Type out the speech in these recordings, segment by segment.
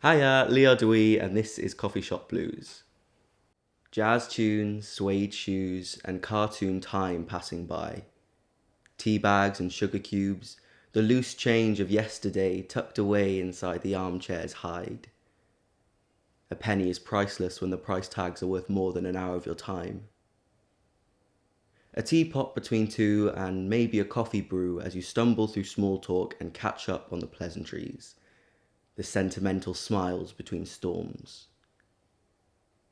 Hiya, Leo Dewey, and this is Coffee Shop Blues. Jazz tunes, suede shoes, and cartoon time passing by. Tea bags and sugar cubes, the loose change of yesterday tucked away inside the armchair's hide. A penny is priceless when the price tags are worth more than an hour of your time. A teapot between two and maybe a coffee brew as you stumble through small talk and catch up on the pleasantries. The sentimental smiles between storms.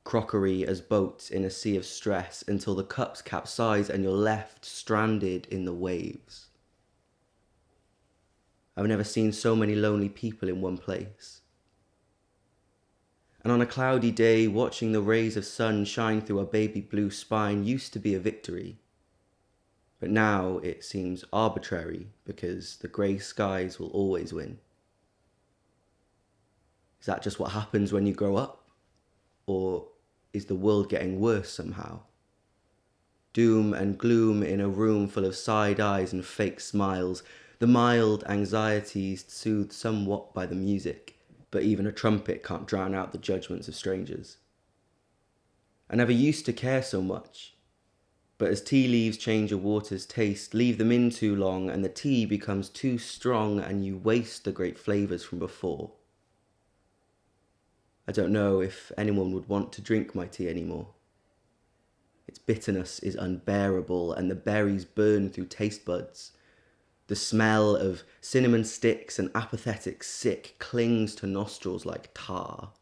Crockery as boats in a sea of stress until the cups capsize and you're left stranded in the waves. I've never seen so many lonely people in one place. And on a cloudy day, watching the rays of sun shine through a baby blue spine used to be a victory. But now it seems arbitrary because the grey skies will always win. Is that just what happens when you grow up? Or is the world getting worse somehow? Doom and gloom in a room full of side eyes and fake smiles, the mild anxieties soothed somewhat by the music, but even a trumpet can't drown out the judgments of strangers. I never used to care so much, but as tea leaves change a water's taste, leave them in too long and the tea becomes too strong and you waste the great flavours from before. I don't know if anyone would want to drink my tea anymore. Its bitterness is unbearable and the berries burn through taste buds. The smell of cinnamon sticks and apathetic sick clings to nostrils like tar.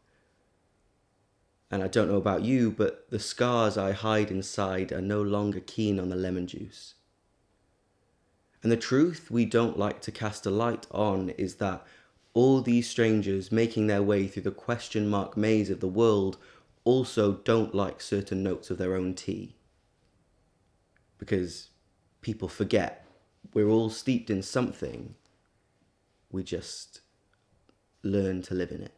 And I don't know about you, but the scars I hide inside are no longer keen on the lemon juice. And the truth we don't like to cast a light on is that all these strangers making their way through the question mark maze of the world also don't like certain notes of their own tea. Because people forget we're all steeped in something, we just learn to live in it.